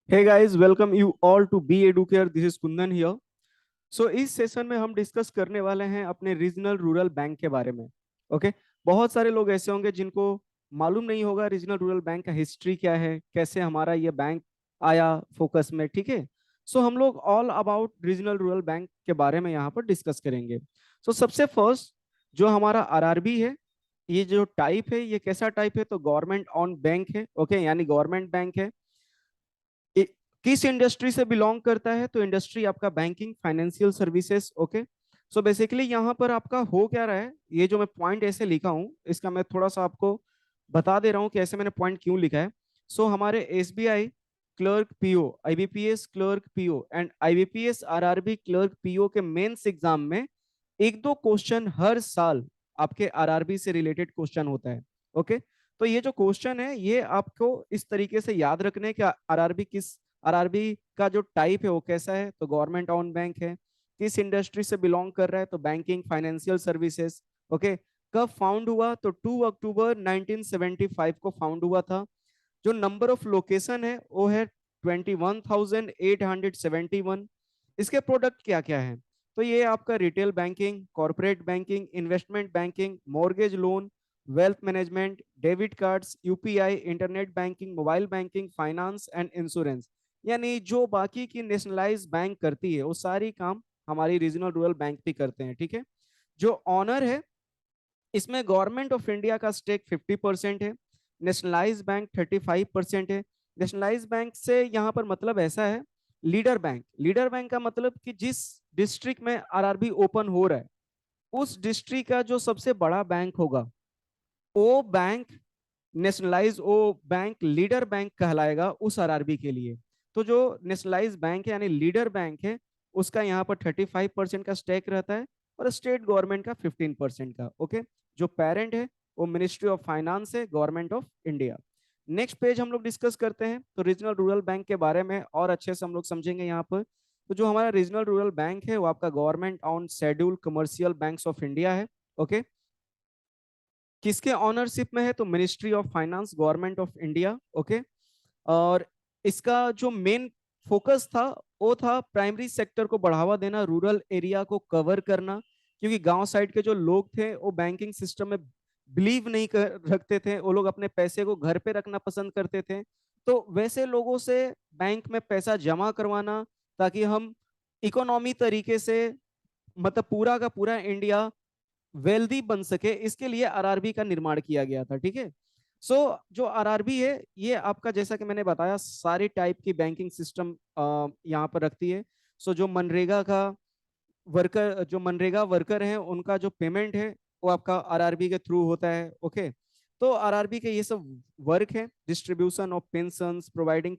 Hey guys, welcome you all to Be Educare. This is Kundan here. सो इस session में हम discuss करने वाले हैं अपने रीजनल रूरल बैंक के बारे में। ओके। बहुत सारे लोग ऐसे होंगे जिनको मालूम नहीं होगा रीजनल रूरल बैंक का हिस्ट्री क्या है, कैसे हमारा ये बैंक आया फोकस में। ठीक है। सो हम लोग all about regional rural bank के बारे में यहाँ पर डिस्कस करेंगे। सो सबसे फर्स्ट जो हमारा आरआरबी है, ये जो टाइप है ये कैसा टाइप है, तो गवर्नमेंट ऑन बैंक है। ओके, यानी गवर्नमेंट बैंक है। इ- किस इंडस्ट्री से बिलोंग करता है, तो इंडस्ट्री आपका banking financial services. Okay. So basically यहाँ पर आपका हो क्या रहा है, ये जो मैं पॉइंट ऐसे लिखा हूँ इसका मैं थोड़ा सा आपको बता दे रहा हूँ कि ऐसे मैंने पॉइंट क्यों लिखा है। सो हमारे SBI clerk PO, IBPS clerk PO and IBPS RRB clerk PO के मेंस एग्जाम में एक दो क्वेश्चन हर साल आपके आरआरबी से रिलेटेड क्वेश्चन होता है। ओके। तो ये जो क्वेश्चन है ये आपको इस तरीके से याद रखने कि आरआरबी का जो टाइप है वो कैसा है, तो गवर्नमेंट ऑन बैंक है। किस इंडस्ट्री से बिलोंग कर रहा है, तो बैंकिंग फाइनेंशियल सर्विसेज। ओके। कब फाउंड हुआ, तो 2 अक्टूबर 1975 को फाउंड हुआ था। जो नंबर ऑफ लोकेशन है वो है 21,871। इसके प्रोडक्ट क्या क्या है, तो ये आपका retail banking, corporate banking, investment banking, mortgage loan, wealth management, debit cards, UPI, internet banking, mobile banking, finance and insurance. यानी जो बाकी की नेशनलाइज बैंक करती है वो सारी काम हमारी रीजनल रूरल बैंक भी करते हैं। ठीक है। जो ऑनर है, इसमें गवर्नमेंट ऑफ इंडिया का स्टेक 50% है, नेशनलाइज बैंक 35% है। नेशनलाइज बैंक से यहाँ पर मतलब ऐसा है, लीडर बैंक का मतलब कि जिस डिस्ट्रिक्ट में आरआरबी ओपन हो रहा है उस डिस्ट्रिक्ट का जो सबसे बड़ा बैंक होगा वो बैंक नेशनलाइज, वो बैंक लीडर बैंक कहलाएगा उस आरआरबी के लिए। तो जो नेशनलाइज बैंक है यानी लीडर बैंक है उसका यहाँ पर 35% का स्टेक रहता है और स्टेट गवर्नमेंट का 15% का। ओके। जो पेरेंट है वो मिनिस्ट्री ऑफ फाइनेंस है, government of India. Next page हम लोग डिस्कस करते हैं तो रीजनल रूरल बैंक के बारे में और अच्छे से हम लोग समझेंगे यहाँ पर। तो जो हमारा रीजनल रूरल बैंक है वो आपका government on schedule commercial banks of India है। ओके। किसके ऑनरशिप में है, तो ministry of finance, government of India. Okay. और इसका जो मेन फोकस था वो था प्राइमरी सेक्टर को बढ़ावा देना, रूरल एरिया को कवर करना, क्योंकि गांव साइड के जो लोग थे वो बैंकिंग सिस्टम में बिलीव नहीं रखते थे, वो लोग अपने पैसे को घर पे रखना पसंद करते थे। तो वैसे लोगों से बैंक में पैसा जमा करवाना ताकि हम इकोनॉमी तरीके से, मतलब पूरा का पूरा इंडिया वेल्दी बन सके, इसके लिए आरआरबी का निर्माण किया गया था। ठीक है। सो जो आरआरबी है ये आपका जैसा कि मैंने बताया सारे टाइप की बैंकिंग सिस्टम यहाँ पर रखती है। सो जो मनरेगा वर्कर हैं उनका जो पेमेंट है वो आपका आरआरबी के थ्रू होता है। ओके। तो आरआरबी के ये सब वर्क है, distribution of pensions, providing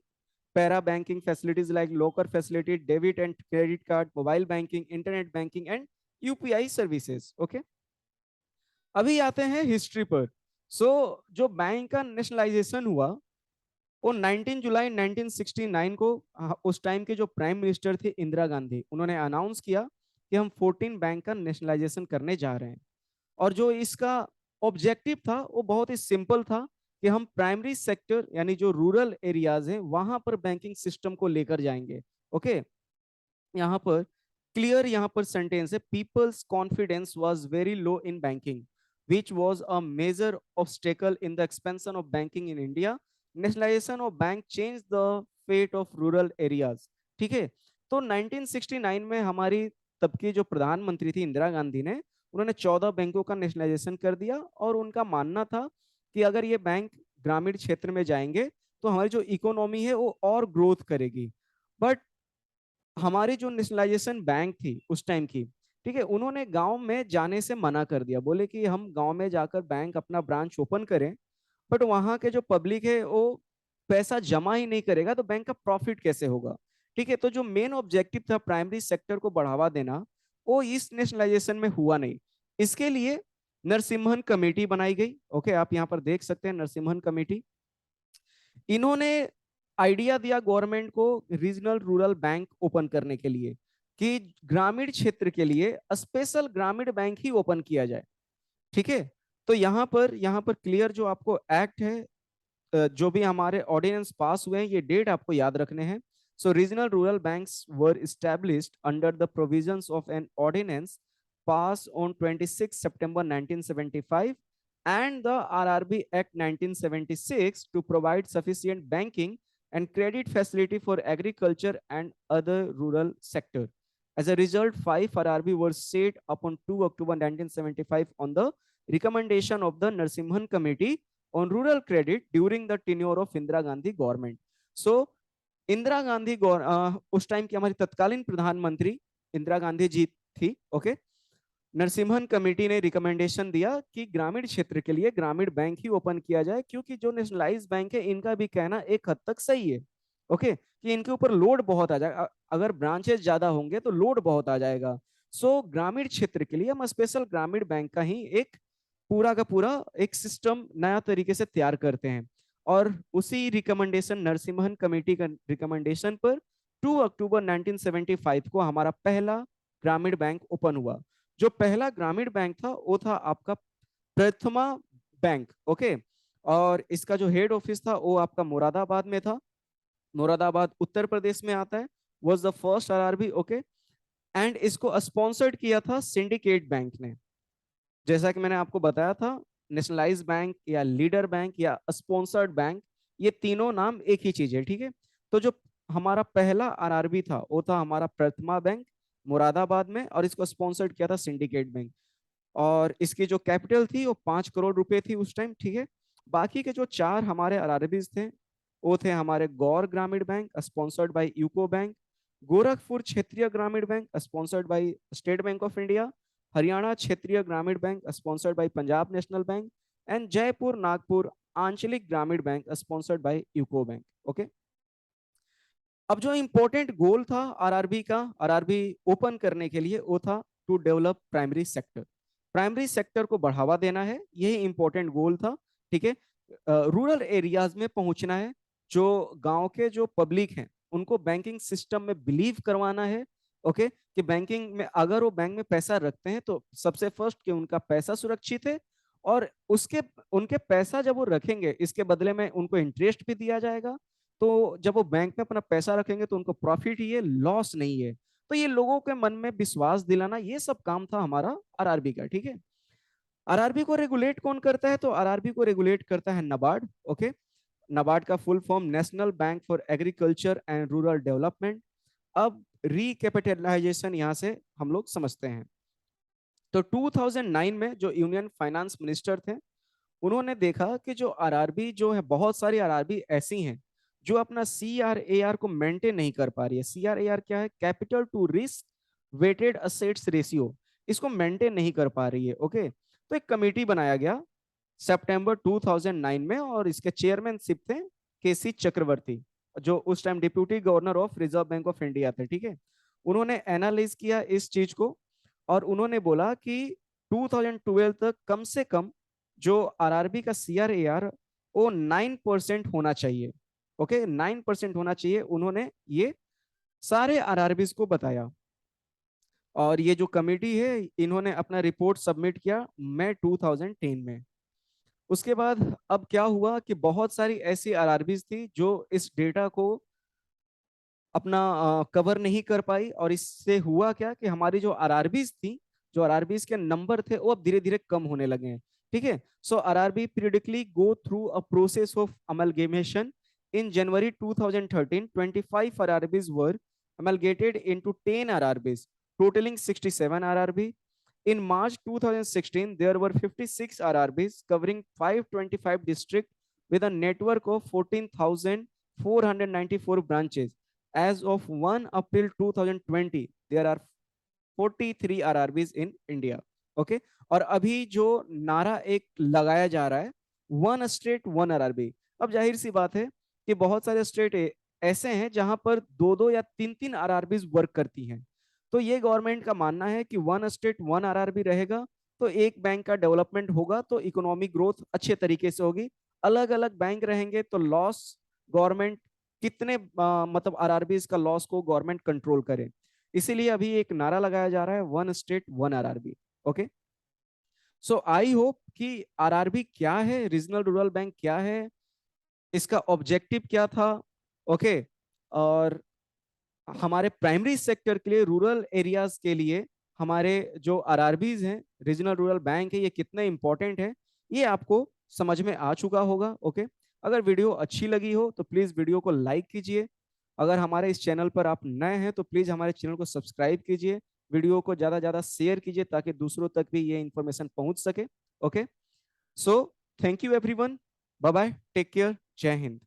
para banking facilities like locker facility, debit and credit card, mobile banking, internet banking and UPI services. Okay. अभी आते हैं हिस्ट्री पर। जो बैंक का नेशनलाइजेशन हुआ वो 19 जुलाई 1969 को, उस टाइम के जो प्राइम मिनिस्टर थे इंदिरा गांधी, उन्होंने अनाउंस किया कि हम 14 बैंक का नेशनलाइजेशन करने जा रहे हैं। और जो इसका ऑब्जेक्टिव था वो बहुत ही सिंपल था कि हम प्राइमरी सेक्टर यानी जो रूरल एरियाज हैं वहां पर बैंकिंग सिस्टम को लेकर जाएंगे। ओके। यहाँ पर क्लियर यहाँ पर सेंटेंस है, people's confidence was very low in banking which was a major obstacle in the expansion of banking in India. Nationalization of bank changed the fate of rural areas. ठीक है। तो 1969 में हमारी तब की जो प्रधानमंत्री थी इंदिरा गांधी ने, उन्होंने 14 बैंकों का नेशनलाइजेशन कर दिया और उनका मानना था कि अगर ये बैंक ग्रामीण क्षेत्र में जाएंगे तो हमारी जो इकोनॉमी है वो और ग्रोथ करेगी। बट हमारी जो नेशनलाइजेशन बैंक थी उस टाइम की, ठीक है, उन्होंने गांव में जाने से मना कर दिया, बोले कि हम गांव में जाकर बैंक अपना ब्रांच ओपन करें बट वहां के जो पब्लिक है वो पैसा जमा ही नहीं करेगा तो बैंक का प्रॉफिट कैसे होगा। ठीक है। तो जो मेन ऑब्जेक्टिव था प्राइमरी सेक्टर को बढ़ावा देना वो इस नेशनलाइजेशन में हुआ नहीं। इसके लिए नरसिम्हन कमेटी बनाई गई। ओके, आप यहाँ पर देख सकते हैं नरसिम्हन कमेटी। इन्होंने आइडिया दिया गवर्नमेंट को रीजनल रूरल बैंक ओपन करने के लिए कि ग्रामीण क्षेत्र के लिए स्पेशल ग्रामीण बैंक ही ओपन किया जाए। ठीक है। तो यहाँ पर क्लियर जो आपको एक्ट है जो भी हमारे ऑर्डिनेंस पास हुए हैं ये डेट आपको याद रखने हैं. So regional rural banks were established under the provisions of an ordinance passed on 26 September 1975 and the RRB Act 1976 to provide sufficient banking and credit facility for agriculture and other rural sector. As a result, 5 RRB were set up on 2 October 1975 on the recommendation of the Narsimhan Committee on Rural Credit during the tenure of Indira Gandhi government. So, Indira Gandhi उस time की हमारी तत्कालीन प्रधानमंत्री इंदिरा गांधी जी थी. Okay. Narasimhan committee ने recommendation दिया कि ग्रामीण क्षेत्र के लिए ग्रामीण बैंक ही ओपन किया जाए, क्योंकि जो नेशनलाइज बैंक है इनका भी कहना एक हद तक सही है. ओके. कि इनके ऊपर लोड बहुत आ जाएगा, अगर ब्रांचेस ज्यादा होंगे तो लोड बहुत आ जाएगा. सो ग्रामीण क्षेत्र के लिए हम स्पेशल ग्रामीण बैंक का ही एक पूरा का पूरा एक सिस्टम नया तरीके से तैयार करते हैं. और उसी रिकमेंडेशन नरसिम्हन कमेटी का रिकमेंडेशन पर 2 अक्टूबर 1975 को हमारा पहला ग्रामीण बैंक ओपन हुआ. जो पहला ग्रामीण बैंक था वो था आपका प्रथमा बैंक. ओके. और इसका जो हेड ऑफिस था वो आपका मुरादाबाद में था. मुरादाबाद उत्तर प्रदेश में आता है. Was the first RRB. Okay. And इसको स्पॉन्सर्ड किया था सिंडिकेट बैंक ने. जैसा कि मैंने आपको बताया था, नेशनलाइज बैंक या लीडर बैंक या स्पॉन्सर्ड बैंक, ये तीनों नाम एक ही चीज है. ठीक है. तो जो हमारा पहला आरआरबी था वो था हमारा प्रथमा बैंक मुरादाबाद में, और इसको स्पॉन्सर्ड किया था सिंडिकेट बैंक. और इसकी जो कैपिटल थी वो 5 करोड़ रुपए थी उस टाइम. ठीक है. बाकी के जो 4 हमारे आरआरबीज थे वो थे हमारे गौर ग्रामीण bank sponsored by UCO bank, Gorakhpur क्षेत्रीय ग्रामीण bank sponsored by state bank of India, Haryana क्षेत्रीय ग्रामीण bank sponsored by Punjab national bank, and Jaipur Nagpur आंचलिक ग्रामीण bank sponsored by UCO bank. Okay. अब जो इंपॉर्टेंट गोल था आरआरबी का, आरआरबी ओपन करने के लिए, वो था to develop primary sector. Primary sector को बढ़ावा देना है, यही इंपॉर्टेंट गोल था. ठीक है. रूरल एरियाज में पहुंचना है. जो गांव के जो पब्लिक हैं उनको बैंकिंग सिस्टम में बिलीव करवाना है. ओके. कि बैंकिंग में अगर वो बैंक में पैसा रखते हैं तो सबसे फर्स्ट कि उनका पैसा सुरक्षित है, और उसके उनके पैसा जब वो रखेंगे इसके बदले में उनको इंटरेस्ट भी दिया जाएगा. तो जब वो बैंक में अपना पैसा रखेंगे तो उनको प्रॉफिट ही है, लॉस नहीं है. तो ये लोगों के मन में विश्वास दिलाना, ये सब काम था हमारा आरआरबी का. ठीक है. आरआरबी को रेगुलेट कौन करता है? तो आरआरबी को रेगुलेट करता है नबार्ड. ओके. नबार्ड का full form national bank for agriculture and rural development. अब रिकैपिटलाइजेशन यहां से हम लोग समझते हैं. तो 2009 में जो यूनियन फाइनेंस मिनिस्टर थे उन्होंने देखा कि जो आरआरबी जो है, बहुत सारी आरआरबी ऐसी हैं जो अपना सीआरएआर को मेंटेन नहीं कर पा रही है. सीआरएआर क्या है? Capital to risk weighted assets ratio. इसको मेंटेन नहीं कर पा रही है. ओके. तो एक कमेटी बनाया गया सितंबर 2009 में, और इसके चेयरमैनशिप थे केसी चक्रवर्ती, जो उस time deputy governor of reserve bank of India थे. ठीक है. उन्होंने एनालाइज किया इस चीज को, और उन्होंने बोला कि 2012 तक कम से कम जो आरआरबी का सीआरएआर वो 9% होना चाहिए. ओके. 9% होना चाहिए. उन्होंने ये सारे आरआरबीज को बताया, और ये जो कमेटी है इन्होंने अपना रिपोर्ट सबमिट किया मई 2010 में. उसके बाद अब क्या हुआ कि बहुत सारी ऐसी आरआरबीज थी जो इस डेटा को अपना कवर नहीं कर पाई, और इससे हुआ क्या कि हमारी जो आरआरबीज थी, जो आरआरबीज के नंबर थे वो अब धीरे धीरे कम होने लगे हैं. ठीक है. So RRB periodically go through a process of amalgamation. In January 2013 25 RRBs were amalgamated into 10 RRBs, totaling 67 RRB. In March 2016, there were 56 RRBs covering 525 districts with a network of 14,494 branches. As of 1 April 2020, there are 43 RRBs in India. Okay. और अभी जो नारा एक लगाया जा रहा है, one state one RRB. अब जाहिर सी बात है कि बहुत सारे स्टेट ऐसे हैं जहां पर 2-2 या 3-3 आरआरबीज वर्क करती हैं. तो ये गवर्नमेंट का मानना है कि वन स्टेट वन आरआरबी रहेगा तो एक बैंक का डेवलपमेंट होगा, तो इकोनॉमिक ग्रोथ अच्छे तरीके से होगी. अलग अलग बैंक रहेंगे तो लॉस गवर्नमेंट कितने मतलब आरआरबीज का लॉस को गवर्नमेंट कंट्रोल करे. इसीलिए अभी एक नारा लगाया जा रहा है, one state one RRB. Okay. So I hope कि आरआरबी क्या है, रीजनल रूरल बैंक क्या है, इसका ऑब्जेक्टिव क्या था, ओके। और हमारे प्राइमरी सेक्टर के लिए, रूरल एरियाज के लिए हमारे जो आरआरबीज हैं, रीजनल रूरल बैंक है, ये कितने इंपॉर्टेंट है, ये आपको समझ में आ चुका होगा, ओके। अगर वीडियो अच्छी लगी हो तो प्लीज वीडियो को लाइक कीजिए। अगर हमारे इस चैनल पर आप नए हैं तो प्लीज हमारे चैनल को सब्सक्राइब कीजिए। वीडियो को ज्यादा ज्यादा शेयर कीजिए ताकि दूसरों तक भी ये इंफॉर्मेशन पहुंच सके, okay. So thank you everyone, bye bye, take care, जय हिंद।